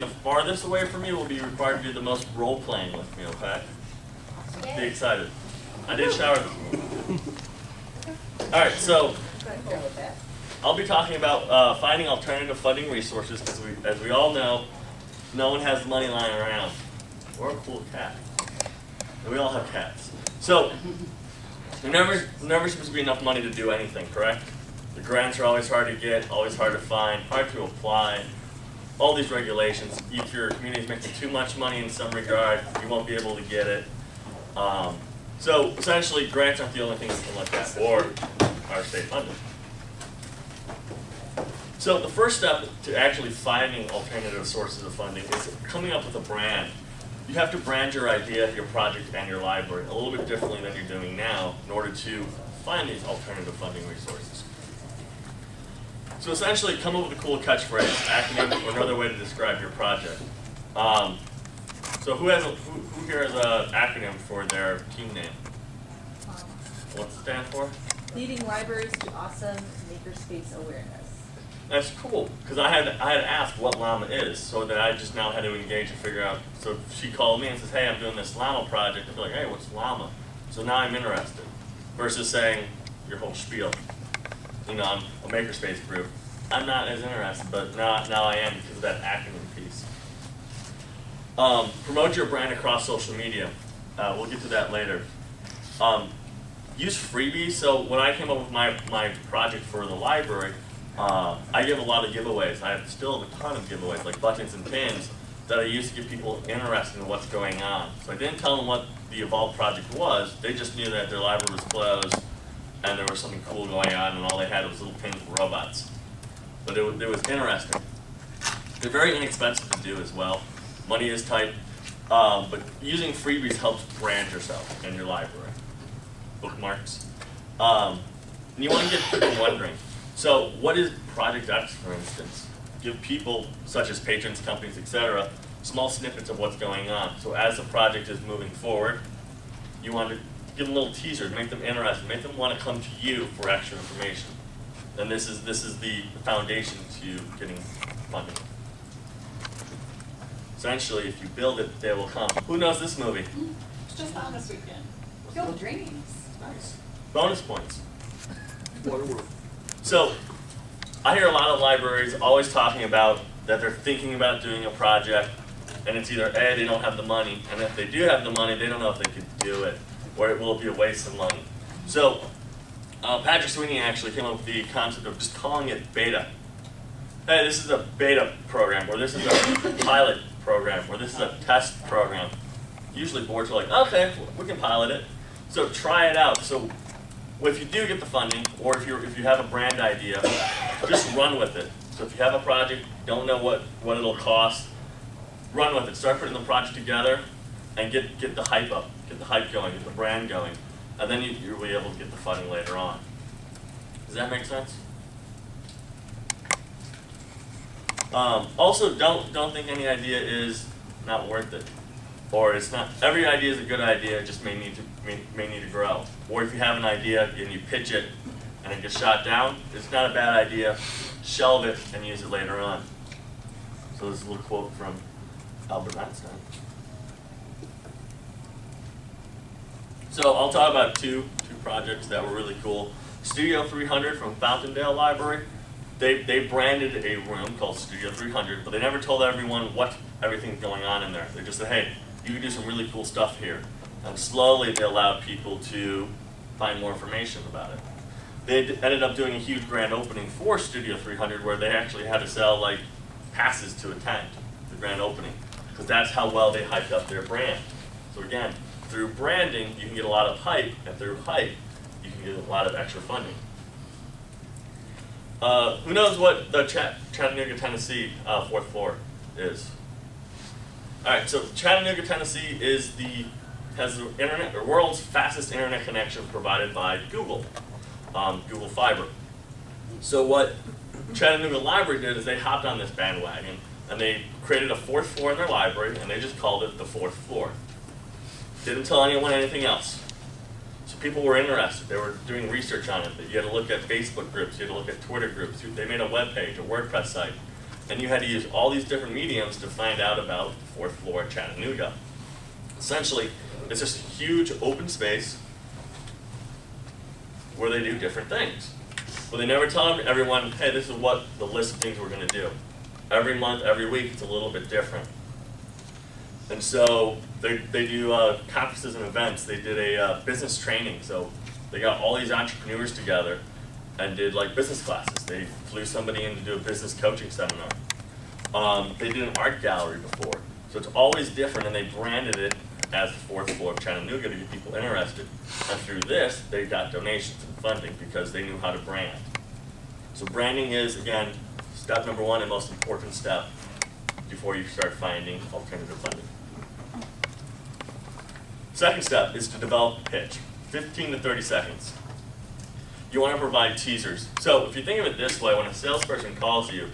farthest away from you will be required to do the most role playing with me, okay? Be excited. I did shower this morning. Alright, so I'll be talking about finding alternative funding resources because as we all know, no one has money lying around. Or a cool cat. And we all have cats. So there never seems to be enough money to do anything, correct? The grants are always hard to get, always hard to find, hard to apply. All these regulations. If your community is making too much money in some regard, you won't be able to get it. So essentially, grants aren't the only thing we can look at, or our state funding. So the first step to actually finding alternative sources of funding is coming up with a brand. You have to brand your idea, your project, and your library a little bit differently than you're doing now in order to find these alternative funding resources. So essentially, come up with a cool catchphrase, acronym, or another way to describe your project. So who here has an acronym for their team name? What's it stand for? Leading libraries to awesome makerspace awareness. That's cool, because I had asked what llama is, so that I just now had to engage and figure out. So if she called me and says, hey, I'm doing this llama project, I'd be like, hey, what's llama? So now I'm interested, versus saying your whole spiel. You know, I'm a makerspace group. I'm not as interested, but now I am because of that acronym piece. Promote your brand across social media. We'll get to that later. Use Freebe. So when I came up with my project for the library, I give a lot of giveaways. I still have a ton of giveaways, like buttons and pins, that I use to get people interested in what's going on. So I didn't tell them what the Evolve project was. They just knew that their library was closed and there was something cool going on, and all they had was little pins with robots. But it was interesting. They're very inexpensive to do as well. Money is tight, but using freebies helps brand yourself and your library. Bookmarks. And you want to get people wondering. So what is Project X, for instance? Give people, such as patrons, companies, etc., small snippets of what's going on. So as the project is moving forward, you want to give them little teasers, make them interested, make them want to come to you for extra information. And this is the foundation to getting funding. Essentially, if you build it, they will come. Who knows this movie? It's just on this weekend. Field Dreams. Nice. Bonus points. So, I hear a lot of libraries always talking about that they're thinking about doing a project, and it's either A, they don't have the money, and if they do have the money, they don't know if they could do it, or it will be a waste of money. So, Patrick Sweeney actually came up with the concept of just calling it beta. Hey, this is a beta program, or this is a pilot program, or this is a test program. Usually boards are like, okay, we can pilot it. So try it out. So if you do get the funding, or if you have a brand idea, just run with it. So if you have a project, don't know what it'll cost, run with it. Start putting the project together and get the hype up, get the hype going, get the brand going, and then you'll be able to get the funding later on. Does that make sense? Also, don't think any idea is not worth it, or it's not. Every idea is a good idea. It just may need to grow. Or if you have an idea and you pitch it and it gets shot down, it's not a bad idea. Shelve it and use it later on. So this is a little quote from Albert Einstein. So I'll talk about two projects that were really cool. Studio 300 from Fountaindale Library. They branded a room called Studio 300, but they never told everyone what everything's going on in there. They just said, hey, you can do some really cool stuff here. And slowly they allowed people to find more information about it. They ended up doing a huge grand opening for Studio 300 where they actually had to sell like passes to attend the grand opening, because that's how well they hyped up their brand. So again, through branding, you can get a lot of hype, and through hype, you can get a lot of extra funding. Who knows what the Chattanooga, Tennessee 4th floor is? All right, so Chattanooga, Tennessee has the internet, or world's fastest internet connection provided by Google, Google Fiber. So what Chattanooga Library did is they hopped on this bandwagon and they created a 4th floor in their library, and they just called it the 4th floor. Didn't tell anyone anything else. So people were interested. They were doing research on it. You had to look at Facebook groups. You had to look at Twitter groups. They made a web page, a WordPress site. and you had to use all these different mediums to find out about the 4th floor at Chattanooga. Essentially, it's just a huge open space where they do different things. But they never tell everyone, hey, this is what the list of things we're going to do. Every month, every week, it's a little bit different. And so they do conferences and events. They did a business training. So they got all these entrepreneurs together and did like business classes. They flew somebody in to do a business coaching seminar. They did an art gallery before. So it's always different, and they branded it as the 4th floor of Chattanooga to get people interested. And through this, they got donations and funding because they knew how to brand. So branding is, again, step number 1 and most important step before you start finding alternative funding. Second step is to develop a pitch, 15 to 30 seconds. You want to provide teasers. So if you think of it this way, when a salesperson calls you,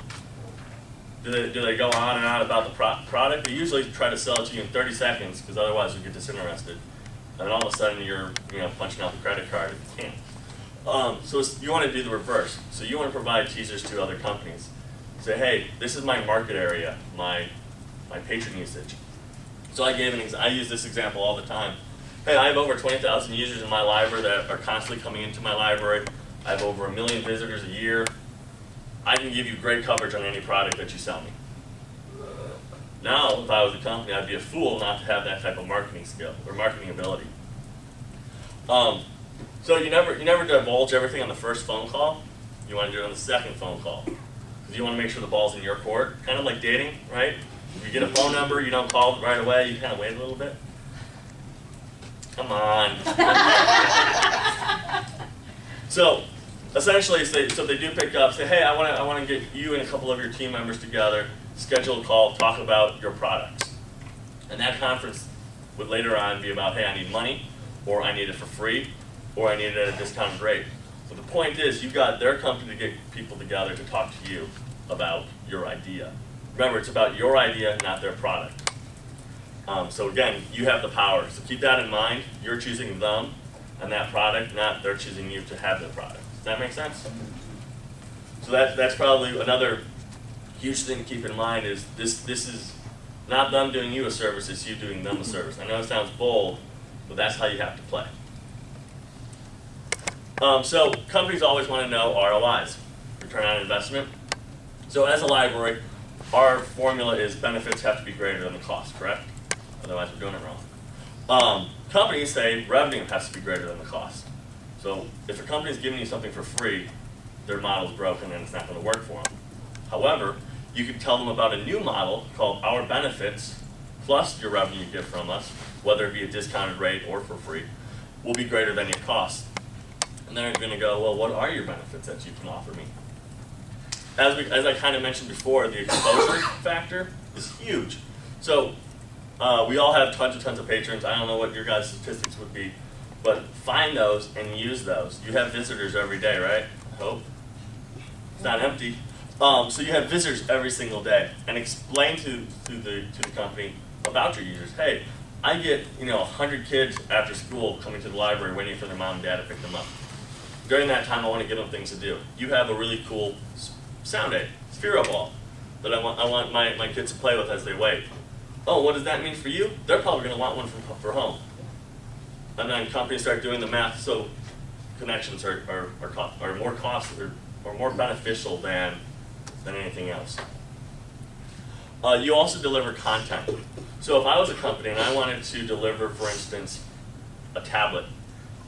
do they go on and on about the product? They usually try to sell it to you in 30 seconds because otherwise you get disinterested. And all of a sudden you're punching out the credit card if you can't. So you want to do the reverse. So you want to provide teasers to other companies. Say, hey, this is my market area, my patron usage. So I use this example all the time. Hey, I have over 20,000 users in my library that are constantly coming into my library. I have over 1 million visitors a year. I can give you great coverage on any product that you sell me. Now, if I was a company, I'd be a fool not to have that type of marketing skill or marketing ability. So you never divulge everything on the first phone call. You want to do it on the second phone call. Because you want to make sure the ball's in your court. Kind of like dating, right? If you get a phone number, you don't call right away, you kind of wait a little bit. Come on. So essentially, so they do pick up, say, hey, I want to get you and a couple of your team members together, schedule a call, talk about your products. And that conference would later on be about, hey, I need money, or I need it for free, or I need it at a discounted rate. So the point is, you got their company to get people together to talk to you about your idea. Remember, it's about your idea, not their product. So again, you have the power. So keep that in mind. You're choosing them and that product, not they're choosing you to have the product. Does that make sense? So that's probably another huge thing to keep in mind is this is not them doing you a service, it's you doing them a service. I know it sounds bold, but that's how you have to play. So companies always want to know ROIs, return on investment. So as a library, our formula is benefits have to be greater than the cost, correct? Otherwise we're doing it wrong. Companies say revenue has to be greater than the cost. So if a company is giving you something for free, their model's broken and it's not going to work for them. However, you can tell them about a new model called Our Benefits plus your revenue you get from us, whether it be a discounted rate or for free, will be greater than your cost. And they're going to go, well, what are your benefits that you can offer me? As I kind of mentioned before, the exposure factor is huge. So we all have tons of patrons. I don't know what your guys' statistics would be, but find those and use those. You have visitors every day, right? I hope. It's not empty. So you have visitors every single day, and explain to the company about your users. Hey, I get 100 kids after school coming to the library waiting for their mom and dad to pick them up. During that time, I want to give them things to do. You have a really cool sound aid, Sphero ball, that I want my kids to play with as they wait. Oh, what does that mean for you? They're probably going to want one for home. And then companies start doing the math, so connections are more costly or more beneficial than anything else. You also deliver content. So if I was a company and I wanted to deliver, for instance, a tablet,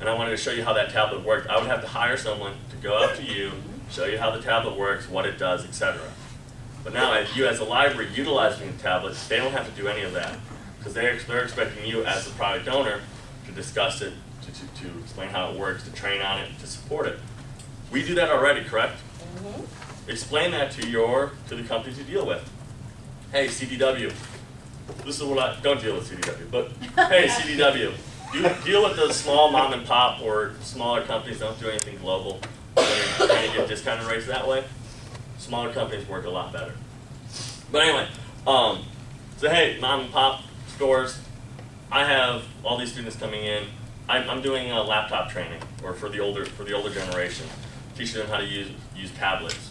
and I wanted to show you how that tablet worked, I would have to hire someone to go out to you, show you how the tablet works, what it does, etc. But now, as you as a library utilizing the tablet, they don't have to do any of that because they're expecting you as the product owner to discuss it, to explain how it works, to train on it, to support it. We do that already, correct? Mm-hmm. Explain that to the companies you deal with. Hey, CDW, this is what I don't deal with CDW, but hey, CDW, you deal with the small mom and pop or smaller companies. Don't do anything global. You're trying to get discounted rates that way. Smaller companies work a lot better. But anyway, so hey, mom and pop stores, I have all these students coming in. I'm doing a laptop training, or for the older generation, teaching them how to use tablets.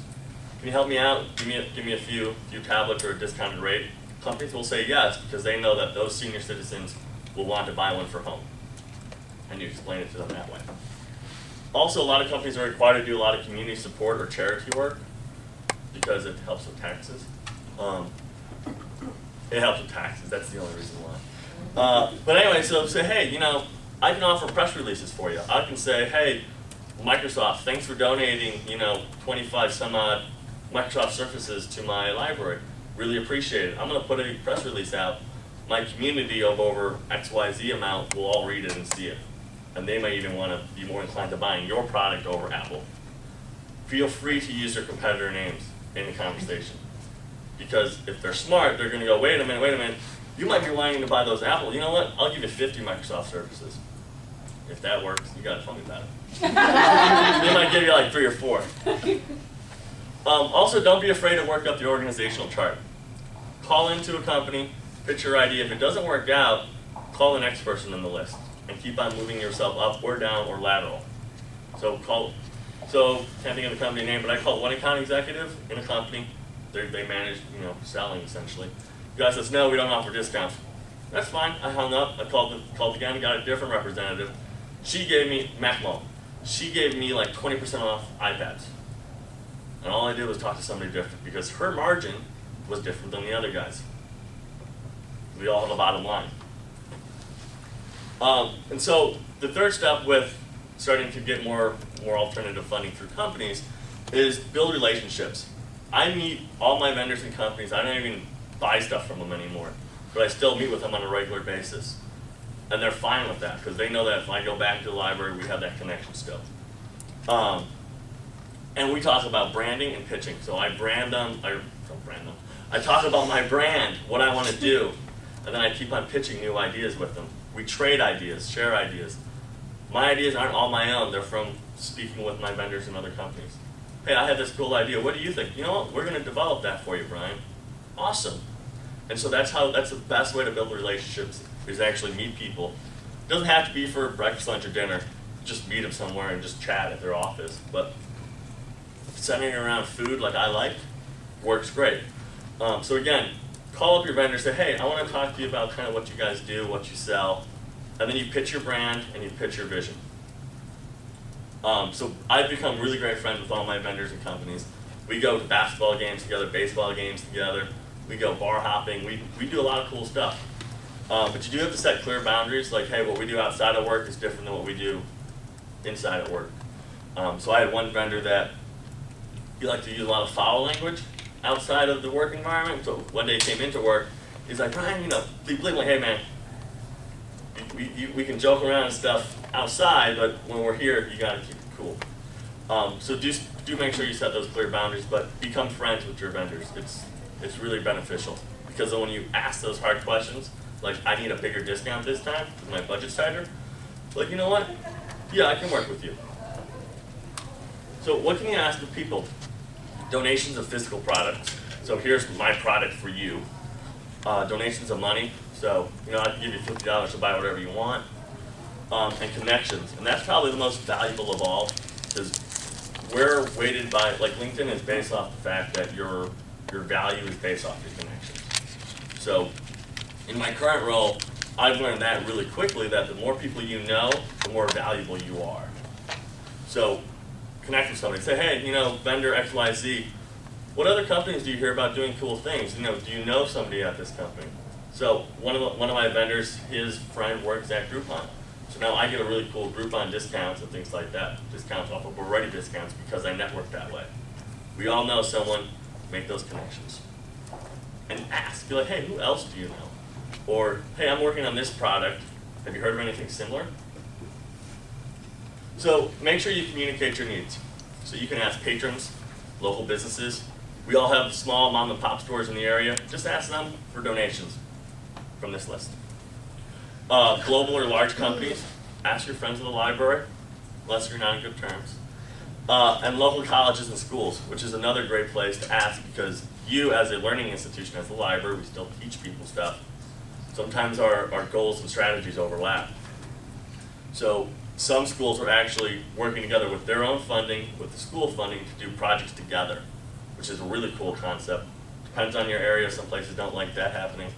can you help me out? Give me a few tablets or a discounted rate. Companies will say yes because they know that those senior citizens will want to buy one for home. And you explain it to them that way. Also, a lot of companies are required to do a lot of community support or charity work because it helps with taxes. It helps with taxes, that's the only reason why. But anyway, so say, hey, I can offer press releases for you. I can say, hey, Microsoft, thanks for donating, 25 some odd Microsoft Surfaces to my library. Really appreciate it. I'm going to put a press release out. My community of over XYZ amount will all read it and see it. And they may even want to be more inclined to buying your product over Apple. Feel free to use their competitor names in the conversation. Because if they're smart, they're going to go, wait a minute, you might be wanting to buy those Apple. You know what? I'll give you 50 Microsoft Surfaces. If that works, you got to tell me about it. They might give you like 3 or 4. Also, don't be afraid to work up the organizational chart. Call into a company, pitch your idea. If it doesn't work out, call the next person in the list and keep on moving yourself up or down or lateral. So can't think of the company name, but I call one account executive in a company. They manage, selling essentially. The guy says, no, we don't offer discounts. That's fine. I hung up. I called again and got a different representative. She gave me Macmo. She gave me like 20% off iPads. And all I did was talk to somebody different because her margin was different than the other guys. We all have a bottom line. And so the third step with starting to get more alternative funding through companies is build relationships. I meet all my vendors and companies. I don't even buy stuff from them anymore, but I still meet with them on a regular basis. And they're fine with that because they know that if I go back to the library, we have that connection still. And we talk about branding and pitching. So I brand them, I talk about my brand, what I want to do, and then I keep on pitching new ideas with them. We trade ideas, share ideas. My ideas aren't all my own. They're from speaking with my vendors and other companies. Hey, I have this cool idea. What do you think? You know what? We're going to develop that for you, Brian. Awesome. And so that's the best way to build relationships is actually meet people. It doesn't have to be for breakfast, lunch, or dinner. Just meet them somewhere and just chat at their office. But centering around food like I like works great. So again, call up your vendor, say, hey, I want to talk to you about kind of what you guys do, what you sell. And then you pitch your brand and you pitch your vision. So I've become really great friends with all my vendors and companies. We go to basketball games together, baseball games together. We go bar hopping. We do a lot of cool stuff. But you do have to set clear boundaries, like, hey, what we do outside of work is different than what we do inside of work. So I had one vendor that he liked to use a lot of foul language outside of the work environment. So one day he came into work, he's like, Brian, blatantly, hey man, we can joke around and stuff outside, but when we're here, you got to keep it cool. So do make sure you set those clear boundaries, but become friends with your vendors. It's really beneficial because when you ask those hard questions, like I need a bigger discount this time because my budget's tighter, like you know what? Yeah, I can work with you. So what can you ask of people? Donations of physical products. So here's my product for you. Donations of money. So I can give you $50 to buy whatever you want. And connections. And that's probably the most valuable of all because we're weighted by, like LinkedIn is based off the fact that your value is based off your connections. So in my current role, I've learned that really quickly that the more people you know, the more valuable you are. So connect with somebody. Say, hey, vendor XYZ, what other companies do you hear about doing cool things? Do you know somebody at this company? So one of my vendors, his friend works at Groupon. So now I get a really cool Groupon discounts and things like that. Discounts off of already discounts because I network that way. We all know someone, make those connections. And ask, be like, hey, who else do you know? Or, hey, I'm working on this product. Have you heard of anything similar? So make sure you communicate your needs. So you can ask patrons, local businesses. We all have small mom and pop stores in the area. Just ask them for donations from this list. Global or large companies, ask your friends in the library, unless you're not on good terms. And local colleges and schools, which is another great place to ask because you as a learning institution, as the library, we still teach people stuff. Sometimes our goals and strategies overlap. So some schools are actually working together with their own funding, with the school funding to do projects together, which is a really cool concept. Depends on your area, some places don't like that happening,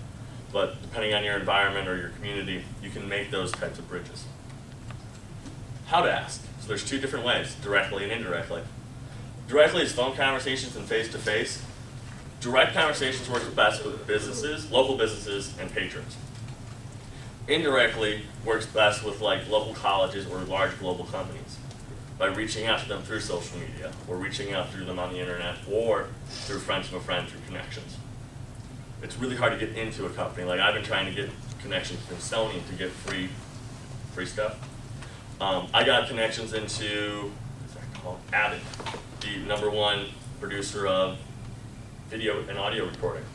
but depending on your environment or your community, you can make those types of bridges. How to ask. So there's two different ways, directly and indirectly. Directly is phone conversations and face-to-face. Direct conversations work best with businesses, local businesses, and patrons. Indirectly works best with like local colleges or large global companies by reaching out to them through social media or reaching out through them on the internet or through friends of a friend through connections. It's really hard to get into a company. Like I've been trying to get connections from Sony to get free stuff. I got connections into, what's that called? Avid, the #1 producer of video and audio recording.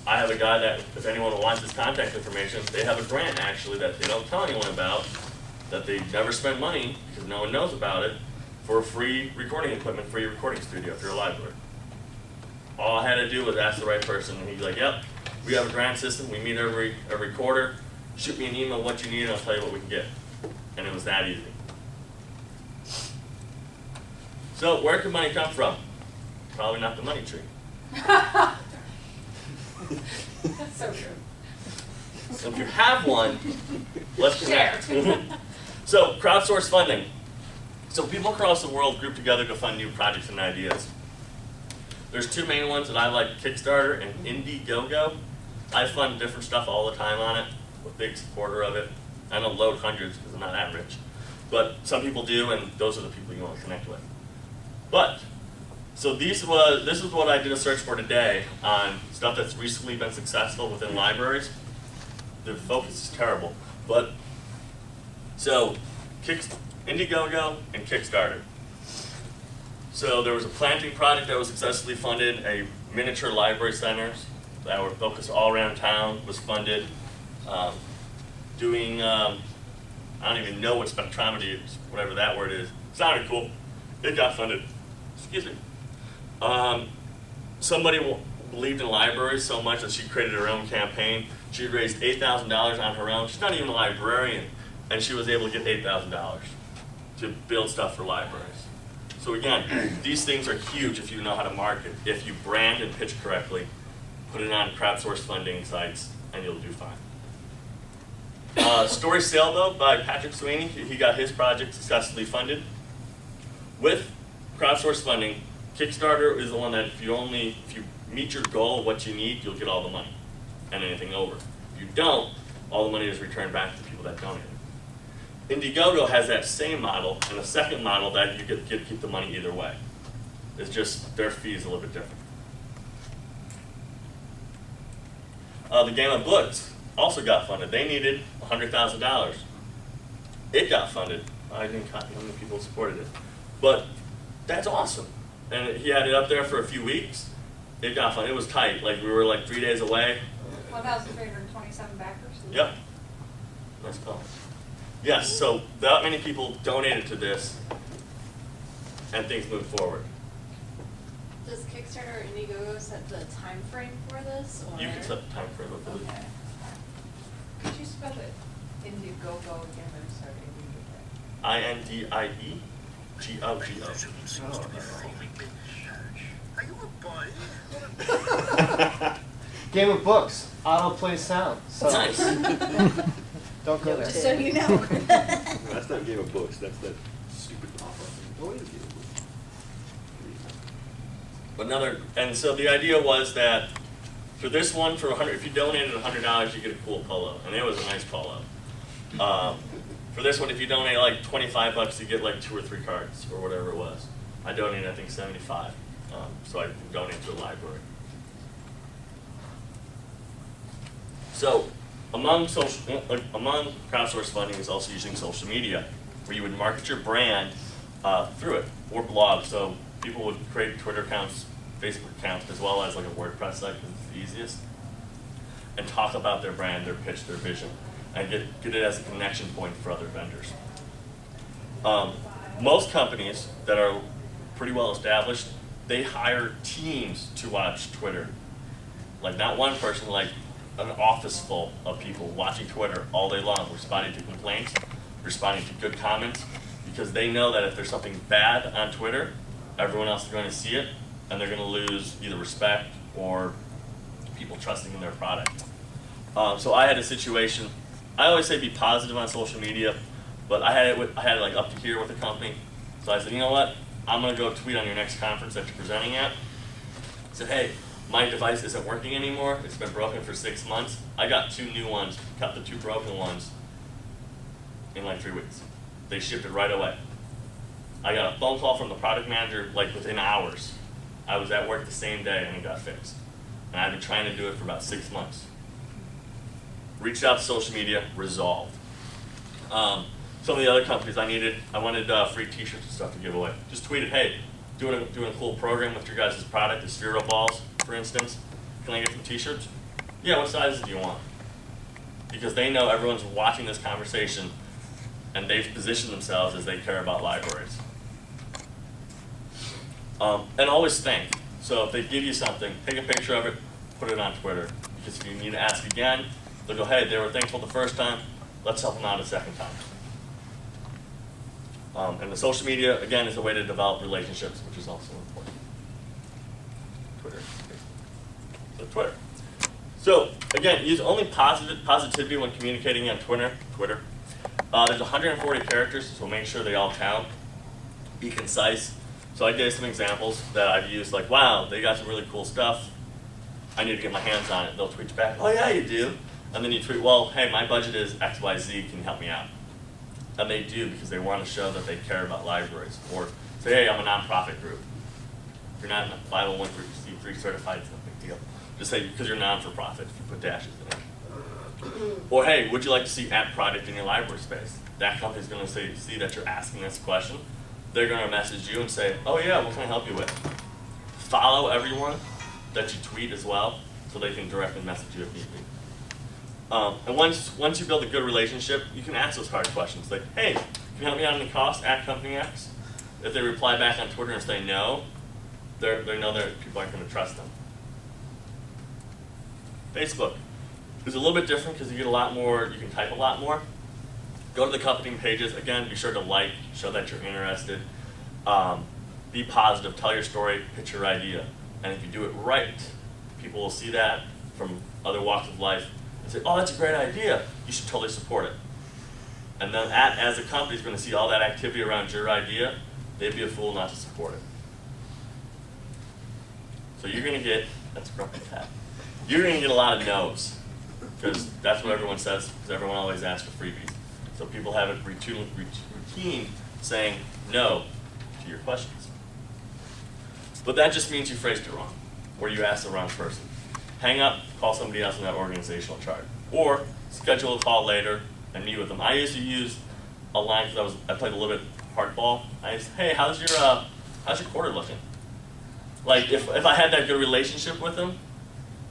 I have a guy that, if anyone wants his contact information, they have a grant actually that they don't tell anyone about, that they never spend money because no one knows about it, for free recording equipment, free recording studio through a library. All I had to do was ask the right person, and he's like, yep, we have a grant system, we meet every quarter, shoot me an email what you need and I'll tell you what we can get. And it was that easy. So where can money come from? Probably not the money tree. That's so true. So if you have one, let's connect. So crowdsource funding. So people across the world group together to fund new projects and ideas. There's two main ones that I like, Kickstarter and Indiegogo. I fund different stuff all the time on it. I'm a big supporter of it. I don't load hundreds because I'm not that rich. But some people do, and those are the people you want to connect with. But, so this is what I did a search for today on stuff that's recently been successful within libraries. The focus is terrible. But, so, Indiegogo and Kickstarter. So there was a planting project that was successfully funded, a miniature library centers that were focused all around town was funded. Doing, I don't even know what spectrometry is, whatever that word is. Sounded cool. It got funded. Excuse me. Somebody believed in libraries so much that she created her own campaign. She raised $8,000 on her own. She's not even a librarian, and she was able to get $8,000 to build stuff for libraries. So again, these things are huge if you know how to market. If you brand and pitch correctly, put it on crowdsource funding sites, and you'll do fine. Story Sailboat by Patrick Sweeney. He got his project successfully funded. With crowdsource funding, Kickstarter is the one that if you meet your goal of what you need, you'll get all the money and anything over. If you don't, all the money is returned back to people that donated. Indiegogo has that same model and a second model that you get to keep the money either way. It's just their fee is a little bit different. The Game of Books also got funded. They needed $100,000. It got funded. I didn't count how many people supported it. But that's awesome. And he had it up there for a few weeks. It got funded. It was tight. Like we were like 3 days away. 1,327 backers. Yep. Nice call. Yes, so that many people donated to this and things moved forward. Does Kickstarter or Indiegogo set the time frame for this? Or? You can set the time frame of it. Okay. Could you spell it Indiegogo again? I'm sorry. INDIEGOGO. Are you a boy? Game of Books, autoplay sound. So Nice. don't go there. Just so you know. That's not Game of Books, that's that stupid pop-up. What is Game of Books? And so the idea was that for this one, for if you donated $100, you get a cool polo, and it was a nice polo. For this one, if you donate like $25, you get like 2 or 3 cards or whatever it was. I donated, I think, 75, so I can donate to a library. So among crowdsource funding is also using social media, where you would market your brand through it, or blogs. So people would create Twitter accounts, Facebook accounts, as well as like a WordPress site because it's the easiest, and talk about their brand, their pitch, their vision, and get it as a connection point for other vendors. Most companies that are pretty well established, they hire teams to watch Twitter. Like not one person, like an office full of people watching Twitter all day long, responding to complaints, responding to good comments, because they know that if there's something bad on Twitter, everyone else is going to see it, and they're going to lose either respect or people trusting in their product. So I had a situation. I always say be positive on social media, but I had it like up to here with the company. So I said, you know what? I'm going to go tweet on your next conference that you're presenting at. I said, hey, my device isn't working anymore. It's been broken for 6 months. I got 2 new ones, cut the 2 broken ones in like 3 weeks. They shipped it right away. I got a phone call from the product manager like within hours. I was at work the same day and it got fixed. And I've been trying to do it for about 6 months. Reached out to social media, resolved. Some of the other companies I wanted free t-shirts and stuff to give away. Just tweeted, hey, doing a cool program with your guys' product, the Sphero balls, for instance. Can I get some t-shirts? Yeah, what sizes do you want? Because they know everyone's watching this conversation and they've positioned themselves as they care about libraries. And always think. So if they give you something, take a picture of it, put it on Twitter. Because if you need to ask again, they'll go, hey, they were thankful the first time, let's help them out a second time. And the social media, again, is a way to develop relationships, which is also important. Twitter. So Twitter. So again, use only positivity when communicating on Twitter. There's 140 characters, so make sure they all count. Be concise. So I gave some examples that I've used, like, wow, they got some really cool stuff. I need to get my hands on it. They'll tweet back, oh yeah, you do. And then you tweet, well, hey, my budget is XYZ, can you help me out? And they do because they want to show that they care about libraries. Or say, hey, I'm a nonprofit group. If you're not 501c3 certified, it's no big deal. Just say, because you're non-for-profit, if you put dashes in it. Or hey, would you like to see app product in your library space? That company's going to see that you're asking this question. They're going to message you and say, oh yeah, what can I help you with? Follow everyone that you tweet as well, so they can directly message you if need be. And once you build a good relationship, you can ask those hard questions. Like, hey, can you help me out on the cost at company X? If they reply back on Twitter and say no, they know that people aren't going to trust them. Facebook is a little bit different because you get a lot more, you can type a lot more. Go to the company pages. Again, be sure to like, show that you're interested. Be positive, tell your story, pitch your idea. And if you do it right, people will see that from other walks of life and say, oh, that's a great idea. You should totally support it. And then as a company is going to see all that activity around your idea, they'd be a fool not to support it. So you're going to get, that's a grumpy cat. You're going to get a lot of no's, because that's what everyone says, because everyone always asks for freebies. So people have a routine saying no to your questions. But that just means you phrased it wrong, or you asked the wrong person. Hang up, call somebody else in that organizational chart. Or schedule a call later and meet with them. I used to use a line because I played a little bit hardball. I used to, hey, how's your quarter looking? Like if I had that good relationship with them,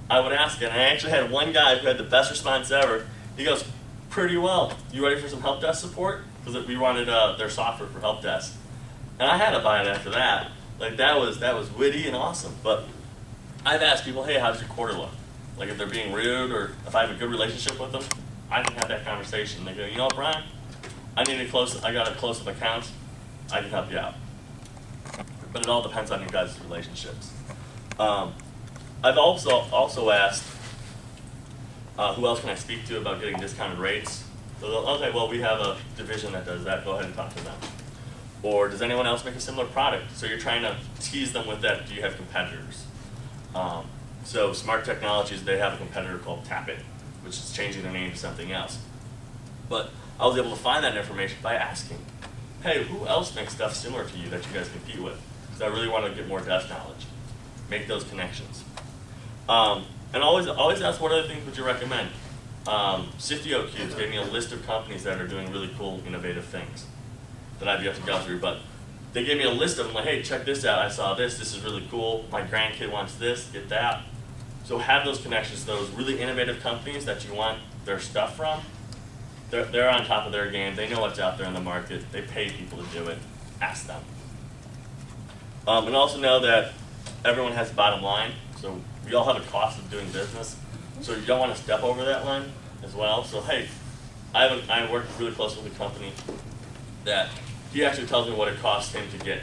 I would ask it. And I actually had one guy who had the best response ever. He goes, pretty well. You ready for some help desk support? Because we wanted their software for help desk. And I had to buy it after that. Like that was witty and awesome. But I've asked people, hey, how's your quarter look? Like if they're being rude or if I have a good relationship with them, I can have that conversation. They go, you know what, Brian? I got a close-up account. I can help you out. But it all depends on your guys' relationships. I've also asked, who else can I speak to about getting discounted rates? So they'll, okay, well, we have a division that does that. Go ahead and talk to them. Or does anyone else make a similar product? So you're trying to tease them with that. Do you have competitors? So Smart Technologies, they have a competitor called Tapit, which is changing their name to something else. But I was able to find that information by asking, hey, who else makes stuff similar to you that you guys compete with? Because I really want to get more desk knowledge. Make those connections. And always ask, what other things would you recommend? Siftio Cubes gave me a list of companies that are doing really cool, innovative things that I've yet to go through. But they gave me a list of them, like, hey, check this out. I saw this. This is really cool. My grandkid wants this. Get that. So have those connections, those really innovative companies that you want their stuff from. They're on top of their game. They know what's out there in the market. They pay people to do it. Ask them. And also know that everyone has a bottom line. So we all have a cost of doing business. So you don't want to step over that line as well. So hey, I work really close with a company that he actually tells me what it costs him to get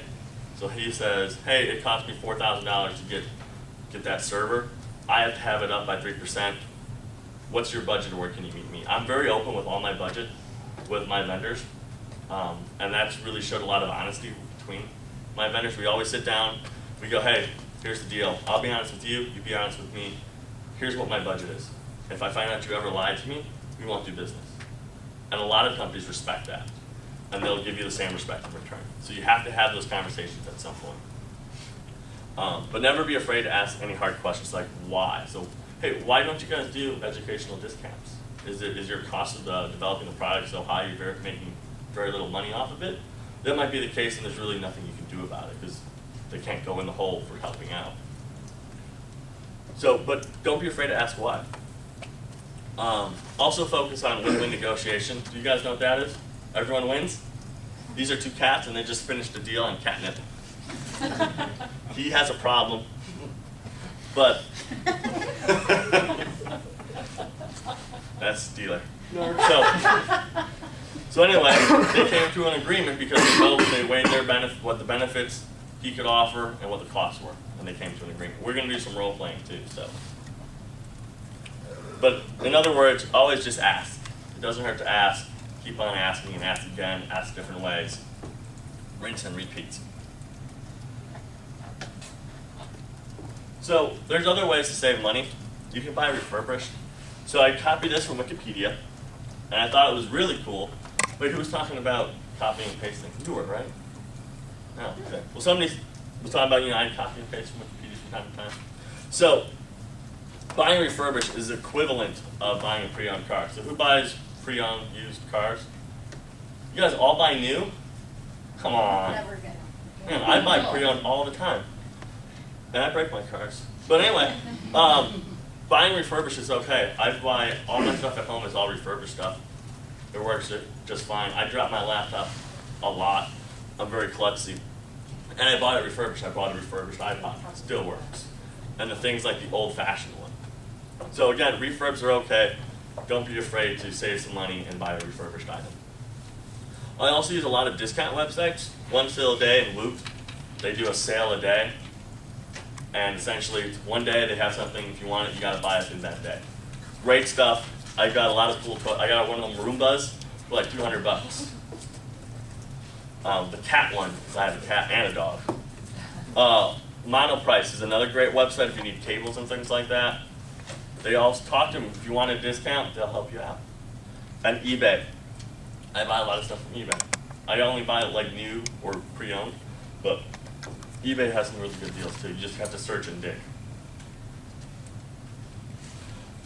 So he says, hey, it cost me $4,000 to get that server. I have to have it up by 3%. What's your budget, or where can you meet me? I'm very open with all my budget with my vendors, and that's really showed a lot of honesty between my vendors. We always sit down, we go, hey, here's the deal. I'll be honest with you, you be honest with me. Here's what my budget is. If I find out you ever lied to me, we won't do business. And a lot of companies respect that, and they'll give you the same respect in return. So you have to have those conversations at some point. But never be afraid to ask any hard questions like why. So, hey, why don't you guys do educational discounts? Is your cost of developing the product so high you're making very little money off of it? That might be the case, and there's really nothing you can do about it because they can't go in the hole for helping out. So, but don't be afraid to ask why. Also focus on win-win negotiation. Do you guys know what that is? Everyone wins? These are two cats, and they just finished a deal on catnip. He has a problem, but that's dealer. So anyway, they came to an agreement because they weighed their what the benefits he could offer and what the costs were, and they came to an agreement. We're going to do some role playing too. So, but in other words, always just ask. It doesn't hurt to ask. Keep on asking and ask again. Ask different ways. Rinse and repeat. So there's other ways to save money. You can buy refurbished. So I copied this from Wikipedia, and I thought it was really cool. Wait, who was talking about copying and pasting? You were, right? No, okay. Well, somebody was talking about, I copy and paste from Wikipedia from time to time. So buying refurbished is equivalent of buying a pre-owned car. So who buys pre-owned used cars? You guys all buy new? Come on. Never gonna. Man, I buy pre-owned all the time. And I break my cars. But anyway, buying refurbished is okay. I buy all my stuff at home is all refurbished stuff. It works just fine. I drop my laptop a lot. I'm very klutzy. And I bought it refurbished. I bought a refurbished iPod. It still works. And the thing's like the old-fashioned one. So again, refurbs are okay. Don't be afraid to save some money and buy a refurbished item. I also use a lot of discount websites. One Sale a Day and Loop. They do a sale a day. And essentially, one day they have something. If you want it, you got to buy it in that day. Great stuff. I got a lot of cool. I got one of them Roombas for like $200. The cat one, because I have a cat and a dog. Monoprice is another great website if you need cables and things like that. They also talk to them. If you want a discount, they'll help you out. And eBay. I buy a lot of stuff from eBay. I only buy it like new or pre-owned, but eBay has some really good deals too. You just have to search and dig.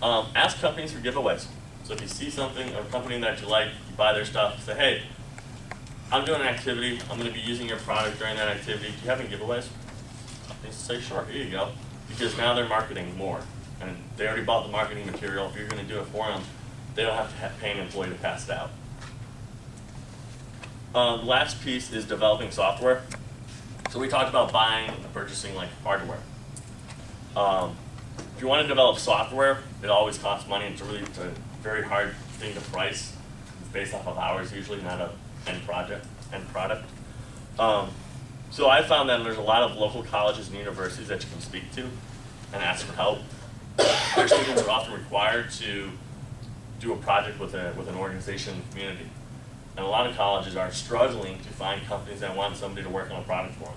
Ask companies for giveaways. So if you see something, a company that you like, you buy their stuff, say, hey, I'm doing an activity. I'm going to be using your product during that activity. Do you have any giveaways? They say, sure, here you go. Because now they're marketing more. And they already bought the marketing material. If you're going to do it for them, they don't have to pay an employee to pass it out. The last piece is developing software. So we talked about buying and purchasing like hardware. If you want to develop software, it always costs money. It's a very hard thing to price. It's based off of hours usually, not an end product. So I found that there's a lot of local colleges and universities that you can speak to and ask for help. Their students are often required to do a project with an organization and community. And a lot of colleges are struggling to find companies that want somebody to work on a product for them.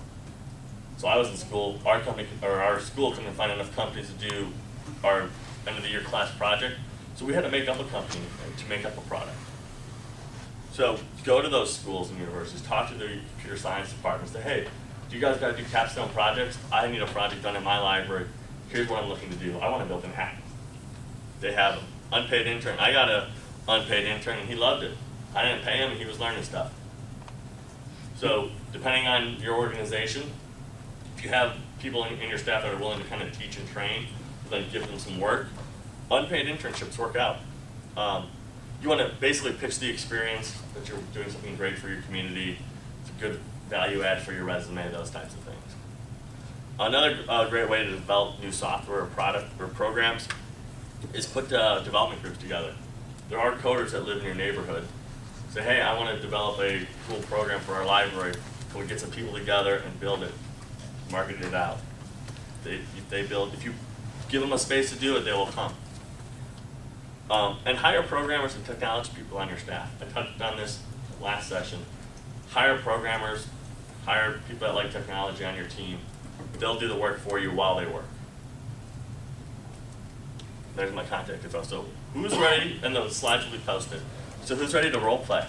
So I was in school, our school couldn't find enough companies to do our end of the year class project. So we had to make up a company to make up a product. So go to those schools and universities, talk to the computer science departments, say, hey, do you guys got to do capstone projects? I need a project done in my library. Here's what I'm looking to do. I want to build an app. They have an unpaid intern. I got an unpaid intern and he loved it. I didn't pay him and he was learning stuff. So depending on your organization, if you have people in your staff that are willing to kind of teach and train, then give them some work, unpaid internships work out. You want to basically pitch the experience that you're doing something great for your community. It's a good value add for your resume, those types of things. Another great way to develop new software or product or programs is put development groups together. There are coders that live in your neighborhood. Say, hey, I want to develop a cool program for our library. Can we get some people together and build it, market it out? If you give them a space to do it, they will come. And hire programmers and technology people on your staff. I touched on this last session. Hire programmers, hire people that like technology on your team. They'll do the work for you while they work. There's my contact info. So who's ready? And the slides will be posted. So who's ready to role play?